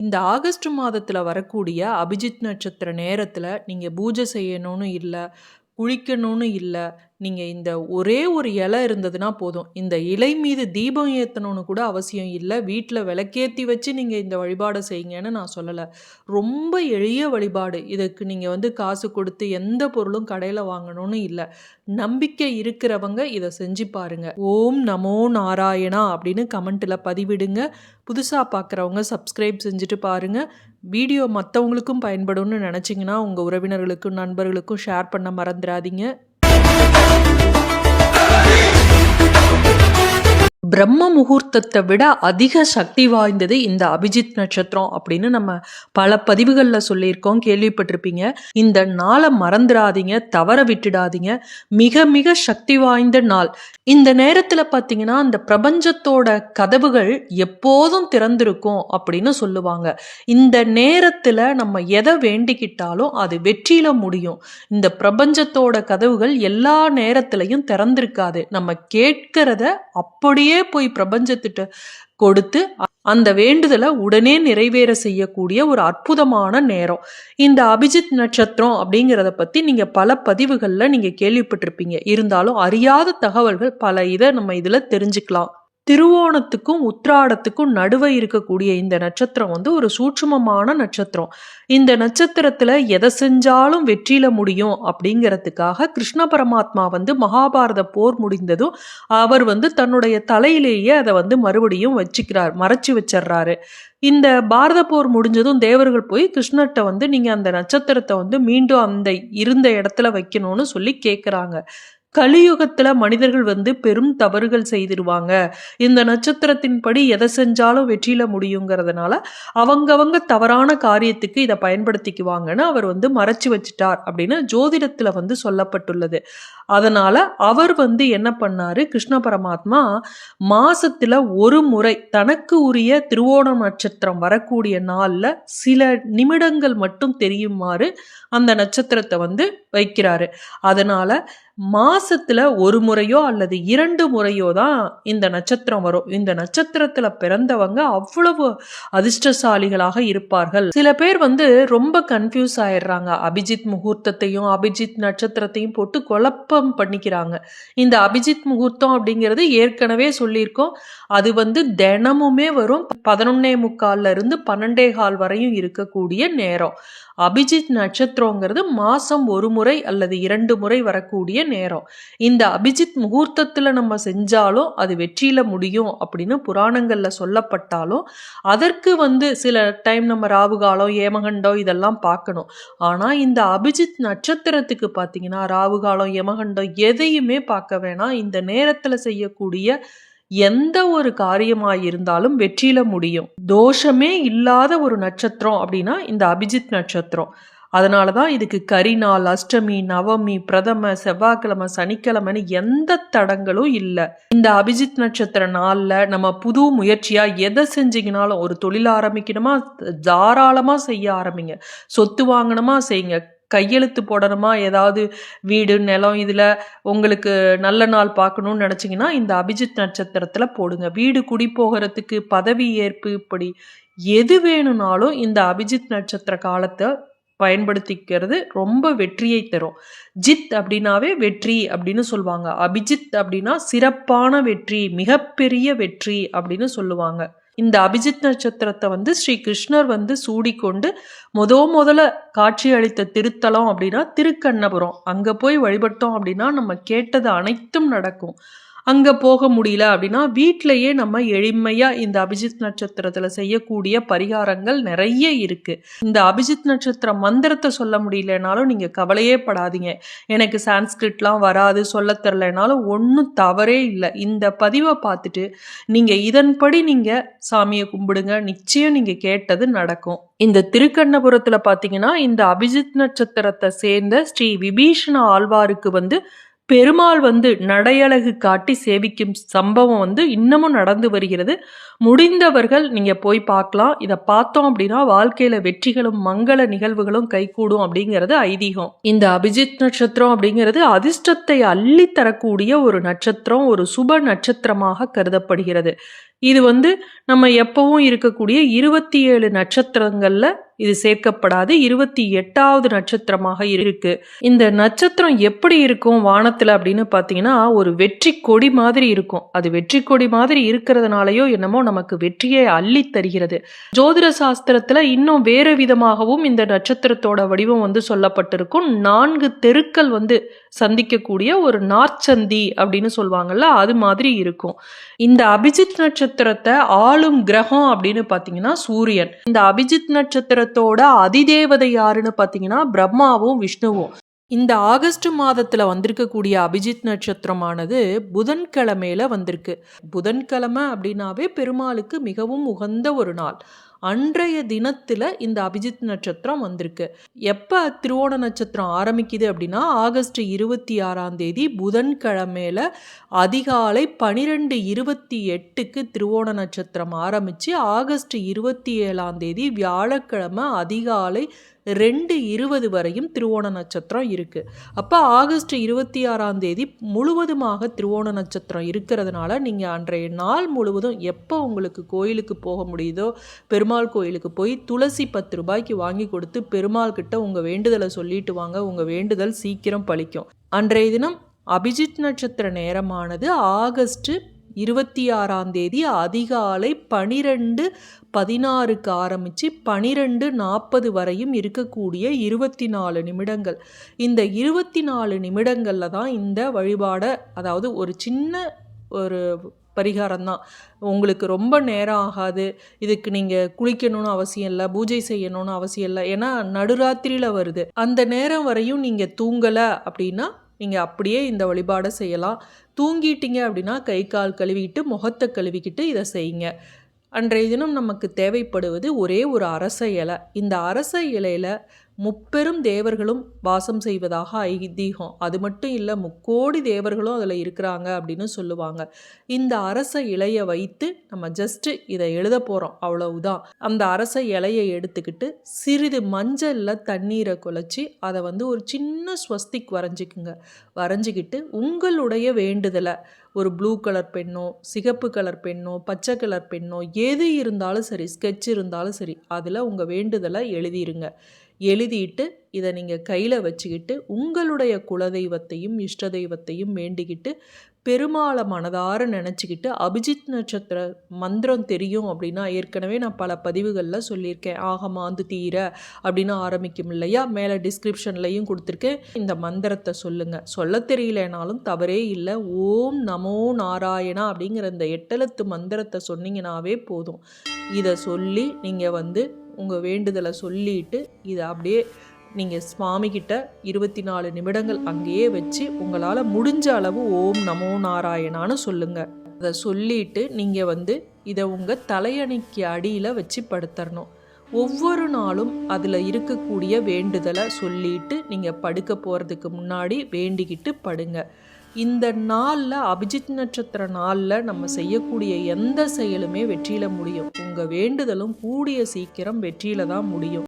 இந்த ஆகஸ்ட் மாதத்துல வரக்கூடிய அபிஜித் நட்சத்திர நேரத்துல நீங்க பூஜை செய்யணும்னு இல்ல, குளிக்கணும்னு இல்ல. நீங்க இந்த ஒரே ஒரு இலை இருந்ததுன்னா போதும். இந்த இலை மீது தீபம் ஏத்தணும்னு கூட அவசியம் இல்ல. வீட்ல விளக்கேத்தி வச்சு நீங்க இந்த வழிபாட செய்யுங்கன்னு நான் சொல்லல. ரொம்ப எளிய வழிபாடு. இதுக்கு நீங்க காசு கொடுத்து எந்த பொருளும் கடையில வாங்கணும்னு இல்ல. நம்பிக்கை இருக்கிறவங்க இத செஞ்சு பாருங்க. ஓம் நமோ நாராயணா அப்படின்னு கமெண்ட்ல பதிவிடுங்க. புதுசா பார்க்குறவங்க சப்ஸ்கிரைப் செஞ்சுட்டு பாருங்க. வீடியோ மற்றவங்களுக்கும் பயன்படும்னு நினச்சிங்கன்னா உங்கள் உறவினர்களுக்கும் நண்பர்களுக்கும் ஷேர் பண்ண மறந்துடாதீங்க. பிரம்ம முகூர்த்தத்தை விட அதிக சக்தி வாய்ந்தது இந்த அபிஜித் நட்சத்திரம் அப்படின்னு நம்ம பல பதிவுகளில் சொல்லியிருக்கோம், கேள்விப்பட்டிருப்பீங்க. இந்த நாளை மறந்துடாதீங்க, தவற விட்டுடாதீங்க. மிக மிக சக்தி வாய்ந்த நாள். இந்த நேரத்தில் பார்த்தீங்கன்னா இந்த பிரபஞ்சத்தோட கதவுகள் எப்போதும் திறந்திருக்கும் அப்படின்னு சொல்லுவாங்க. இந்த நேரத்தில் நம்ம எதை வேண்டிக்கிட்டாலும் அது வெற்றியில முடியும். இந்த பிரபஞ்சத்தோட கதவுகள் எல்லா நேரத்திலையும் திறந்திருக்காது. நம்ம கேட்கிறத அப்படியே போய் பிரபஞ்சத்திட்ட கொடுத்து அந்த வேண்டுதலை உடனே நிறைவேற செய்யக்கூடிய ஒரு அற்புதமான நேரம். இந்த அபிஜித் நட்சத்திரம் அப்படிங்கிறத பத்தி நீங்க பல பதிவுகள்ல நீங்க கேள்விப்பட்டிருப்பீங்க. இருந்தாலும் அறியாத தகவல்கள் பல இதை நம்ம இதுல தெரிஞ்சுக்கலாம். திருவோணத்துக்கும் உத்திராடத்துக்கும் நடுவே இருக்கக்கூடிய இந்த நட்சத்திரம் ஒரு சூட்சுமமான நட்சத்திரம். இந்த நட்சத்திரத்துல எதை செஞ்சாலும் வெற்றியில முடியும் அப்படிங்கிறதுக்காக கிருஷ்ண பரமாத்மா மகாபாரத போர் முடிந்ததும் அவர் தன்னுடைய தலையிலேயே அதை மறுபடியும் வச்சுக்கிறார், மறைச்சு வச்சிடுறாரு. இந்த பாரத போர் முடிஞ்சதும் தேவர்கள் போய் கிருஷ்ணர்கிட்ட நீங்க அந்த நட்சத்திரத்தை மீண்டும் அந்த இருந்த இடத்துல வைக்கணும்னு சொல்லி கேட்குறாங்க. கலியுகத்துல மனிதர்கள் பெரும் தவறுகள் செய்திருவாங்க. இந்த நட்சத்திரத்தின்படி எதை செஞ்சாலும் வெற்றியில முடியுங்கிறதுனால அவங்கவங்க தவறான காரியத்துக்கு இதை பயன்படுத்திக்குவாங்கன்னு அவர் மறைச்சு வச்சுட்டார் அப்படின்னு ஜோதிடத்துல சொல்லப்பட்டுள்ளது. அதனால அவர் என்ன பண்ணாரு, கிருஷ்ண பரமாத்மா மாசத்துல ஒரு முறை தனக்கு உரிய திருவோணம் நட்சத்திரம் வரக்கூடிய நாள்ல சில நிமிடங்கள் மட்டும் தெரியுமாறு அந்த நட்சத்திரத்தை வைக்கிறாரு. அதனால மாசத்துல ஒரு முறையோ அல்லது 2 முறையோ தான் இந்த நட்சத்திரம் வரும். இந்த நட்சத்திரத்துல பிறந்தவங்க அவ்வளவு அதிர்ஷ்டசாலிகளாக இருப்பார்கள். சில பேர் ரொம்ப கன்ஃபியூஸ் ஆயிடுறாங்க. அபிஜித் முகூர்த்தத்தையும் அபிஜித் நட்சத்திரத்தையும் போட்டு குழப்பம் பண்ணிக்கிறாங்க. இந்த அபிஜித் முகூர்த்தம் அப்படிங்கிறது ஏற்கனவே சொல்லியிருக்கோம். அது தினமுமே வரும். 11:45 இருந்து 12:15 வரையும் இருக்கக்கூடிய நேரம். அபிஜித் நட்சத்திரங்கிறது மாசம் ஒரு முறை அல்லது 2 முறை வரக்கூடிய நேரம். இந்த அபிஜித் முகூர்த்தத்துல நம்ம செஞ்சாலும் அது வெற்றியில முடியும் அப்படின்னு புராணங்கள்ல சொல்லப்பட்டாலும் அதற்கு சில டைம் நம்ம ராவுகாலம், ஏமகண்டம் இதெல்லாம் பார்க்கணும். ஆனா இந்த அபிஜித் நட்சத்திரத்துக்கு பார்த்தீங்கன்னா ராவுகாலம், யமகண்டம் எதையுமே பார்க்க வேணாம். இந்த நேரத்துல செய்யக்கூடிய எந்த ஒரு காரியமாயிருந்தாலும் வெற்றியில முடியும். தோஷமே இல்லாத ஒரு நட்சத்திரம் அப்படின்னா இந்த அபிஜித் நட்சத்திரம். அதனாலதான் இதுக்கு கரிநாள், அஷ்டமி, நவமி, பிரதம, செவ்வாய்க்கிழமை, சனிக்கிழமைன்னு எந்த தடங்களும் இல்லை. இந்த அபிஜித் நட்சத்திர நாள்ல நம்ம புது முயற்சியா எதை செஞ்சீங்கனாலும், ஒரு தொழில் ஆரம்பிக்கணுமா தாராளமா செய்ய ஆரம்பிங்க. சொத்து வாங்கணுமா செய்யுங்க. கையெழுத்து போடணுமா, ஏதாவது வீடு நிலம் இதில் உங்களுக்கு நல்ல நாள் பார்க்கணும்னு நினச்சிங்கன்னா இந்த அபிஜித் நட்சத்திரத்தில் போடுங்க. வீடு குடி போகிறதுக்கு, பதவி ஏற்பு, இப்படி எது வேணும்னாலும் இந்த அபிஜித் நட்சத்திர காலத்தை பயன்படுத்திக்கிறது ரொம்ப வெற்றியை தரும். ஜித் அப்படின்னாவே வெற்றி அப்படின்னு சொல்லுவாங்க. அபிஜித் அப்படின்னா சிறப்பான வெற்றி, மிகப்பெரிய வெற்றி அப்படின்னு சொல்லுவாங்க. இந்த அபிஜித் நட்சத்திரத்தை ஸ்ரீ கிருஷ்ணர் சூடிக்கொண்டு முதல்ல காட்சி அளித்த திருத்தலம் அப்படின்னா திருக்கண்ணபுரம். அங்க போய் வழிபட்டோம் அப்படின்னா நம்ம கேட்டது அனைத்தும் நடக்கும். அங்க போக முடியல அப்படின்னா வீட்டிலேயே நம்ம எளிமையா இந்த அபிஜித் நட்சத்திரத்துல செய்யக்கூடிய பரிகாரங்கள் நிறைய இருக்கு. இந்த அபிஜித் நட்சத்திர மந்திரத்தை சொல்ல முடியலனாலும் நீங்க கவலையே படாதீங்க. எனக்கு சான்ஸ்கிரிட்லாம் வராது, சொல்ல தெரியலனாலும் ஒன்றும் தவறே இல்லை. இந்த பதிவை பார்த்துட்டு நீங்க இதன்படி நீங்க சாமியை கும்பிடுங்க, நிச்சயம் நீங்க கேட்டது நடக்கும். இந்த திருக்கண்ணபுரத்துல பாத்தீங்கன்னா இந்த அபிஜித் நட்சத்திரத்தை சேர்ந்த ஸ்ரீ விபீஷண ஆழ்வாருக்கு பெருமாள் நடையழகு காட்டி சேவிக்கும் சம்பவம் இன்னமும் நடந்து வருகிறது. முடிந்தவர்கள் நீங்க போய் பார்க்கலாம். இத பார்த்தோம் அப்படின்னா வாழ்க்கையில வெற்றிகளும் மங்கள நிகழ்வுகளும் கைகூடும் அப்படிங்கிறது ஐதீகம். இந்த அபிஜித் நட்சத்திரம் அப்படிங்கிறது அதிர்ஷ்டத்தை அள்ளி தரக்கூடிய ஒரு நட்சத்திரம், ஒரு சுப நட்சத்திரமாக கருதப்படுகிறது. இது நம்ம எப்பவும் இருக்கக்கூடிய 27 நட்சத்திரங்கள்ல இது சேர்க்கப்படாது. 28வது நட்சத்திரமாக இருக்கு. இந்த நட்சத்திரம் எப்படி இருக்கும் வானத்துல அப்படின்னு பாத்தீங்கன்னா, ஒரு வெற்றி கொடி மாதிரி இருக்கும். அது வெற்றி கொடி மாதிரி இருக்கிறதுனாலயோ என்னமோ நமக்கு வெற்றியை அள்ளி தருகிறது. ஜோதிட சாஸ்திரத்துல இன்னும் வேற விதமாகவும் இந்த நட்சத்திரத்தோட வடிவம் சொல்லப்பட்டிருக்கும். 4 தெருக்கள் சந்திக்கக்கூடிய ஒரு நாற்சந்தி அப்படின்னு சொல்லுவாங்கல்ல, அது மாதிரி இருக்கும். இந்த அபிஜித் நட்சத்திரத்தை ஆளும் கிரகம் அப்படின்னு பாத்தீங்கன்னா சூரியன். இந்த அபிஜித் நட்சத்திரத்தோட அதிதேவதை யாருன்னு பாத்தீங்கன்னா பிரம்மாவும் விஷ்ணுவும். இந்த ஆகஸ்ட் மாதத்துல வந்திருக்கக்கூடிய அபிஜித் நட்சத்திரமானது புதன்கிழமையில வந்திருக்கு. புதன்கிழமை அப்படின்னாவே பெருமாளுக்கு மிகவும் உகந்த ஒரு நாள். அன்றைய தினத்துல இந்த அபிஜித் நட்சத்திரம் வந்திருக்கு. எப்ப திருவோண நட்சத்திரம் ஆரம்பிக்குது அப்படின்னா ஆகஸ்ட் 26ஆம் தேதி புதன்கிழமையில அதிகாலை 12:28க்கு திருவோண நட்சத்திரம் ஆரம்பிச்சு ஆகஸ்ட் 27ஆம் தேதி வியாழக்கிழமை அதிகாலை 2:20 வரையும் திருவோண நட்சத்திரம் இருக்கு. அப்போ ஆகஸ்ட் 26ஆம் தேதி முழுவதுமாக திருவோண நட்சத்திரம் இருக்கிறதுனால நீங்கள் அன்றைய நாள் முழுவதும் எப்போ உங்களுக்கு கோயிலுக்கு போக முடியுதோ பெருமாள் கோயிலுக்கு போய் துளசி 10 ரூபாய்க்கு வாங்கி கொடுத்து பெருமாள் கிட்ட உங்கள் வேண்டுதலை சொல்லிட்டு வாங்க. உங்கள் வேண்டுதல் சீக்கிரம் பலிக்கும். அன்றைய தினம் அபிஜித் நட்சத்திர நேரமானது ஆகஸ்ட் 26ஆம் தேதி அதிகாலை 12:16க்கு ஆரம்பித்து 12:40 வரையும் இருக்கக்கூடிய 24 நிமிடங்கள். இந்த 24 நிமிடங்களில் தான் இந்த வழிபாடை, அதாவது ஒரு சின்ன ஒரு பரிகாரம் தான். உங்களுக்கு ரொம்ப நேரம் ஆகாது. இதுக்கு நீங்கள் குளிக்கணும்னு அவசியம் இல்லை, பூஜை செய்யணும்னு அவசியம் இல்லை. ஏன்னா நடுராத்திரியில் வருது. அந்த நேரம் வரையும் நீங்கள் தூங்கலை அப்படின்னா நீங்கள் அப்படியே இந்த வழிபாடை செய்யலாம். தூங்கிட்டீங்க அப்படின்னா கை கால் கழுவிக்கிட்டு முகத்தை கழுவிக்கிட்டு இதை செய்யுங்க. அன்றைய தினம் நமக்கு தேவைப்படுவது ஒரே ஒரு அரச இலை. இந்த அரச இலையில் முப்பெரும் தேவர்களும் வாசம் செய்வதாக ஐதீகம். அது மட்டும் இல்லை, 3 கோடி தேவர்களும் அதில் இருக்கிறாங்க அப்படின்னு சொல்லுவாங்க. இந்த அரச இலையை வைத்து நம்ம ஜஸ்ட்டு இதை எழுத போகிறோம், அவ்வளவுதான். அந்த அரச இலையை எடுத்துக்கிட்டு சிறிது மஞ்சளில் தண்ணீரை குழைச்சி அதை ஒரு சின்ன ஸ்வஸ்திக் வரைஞ்சிக்குங்க. வரைஞ்சிக்கிட்டு உங்களுடைய வேண்டுதலை ஒரு ப்ளூ கலர் பெண்ணோ, சிகப்பு கலர் பெண்ணோ, பச்சை கலர் பெண்ணோ, எது இருந்தாலும் சரி, ஸ்கெட்ச் இருந்தாலும் சரி, அதில் உங்கள் வேண்டுதலை எழுதிருங்க. எழுதிட்டு இதை நீங்கள் கையில் வச்சுக்கிட்டு உங்களுடைய குலதெய்வத்தையும் இஷ்ட தெய்வத்தையும் வேண்டிக்கிட்டு பெருமாளை மனதார நினச்சிக்கிட்டு அபிஜித் நட்சத்திர மந்திரம் தெரியும் அப்படின்னா, ஏற்கனவே நான் பல பதிவுகளில் சொல்லியிருக்கேன். ஆகமாந்து தீர அப்படின்னு ஆரம்பிக்கும் இல்லையா, மேலே டிஸ்கிரிப்ஷன்லையும் கொடுத்துருக்கேன். இந்த மந்திரத்தை சொல்லுங்கள். சொல்ல தெரியலனாலும் தவறே இல்லை. ஓம் நமோ நாராயணா அப்படிங்கிற இந்த 8 எழுத்து மந்திரத்தை சொன்னீங்கன்னாவே போதும். இதை சொல்லி நீங்கள் உங்கள் வேண்டுதலை சொல்லிட்டு இதை அப்படியே நீங்கள் சுவாமிகிட்ட 24 நிமிடங்கள் அங்கேயே வச்சு உங்களால் முடிஞ்ச அளவு ஓம் நமோ நாராயணான்னு சொல்லுங்கள். அதை சொல்லிட்டு நீங்கள் இதை உங்கள் தலையணைக்கு அடியில் வச்சு படுத்தரணும். ஒவ்வொரு நாளும் அதில் இருக்கக்கூடிய வேண்டுதலை சொல்லிட்டு நீங்கள் படுக்க போகிறதுக்கு முன்னாடி வேண்டிக்கிட்டு படுங்க. இந்த நாளில் அபிஜித் நட்சத்திர நாளில் நம்ம செய்யக்கூடிய எந்த செயலுமே வெற்றியில் முடியும். உங்கள் வேண்டுதலும் கூடிய சீக்கிரம் வெற்றியில் தான் முடியும்.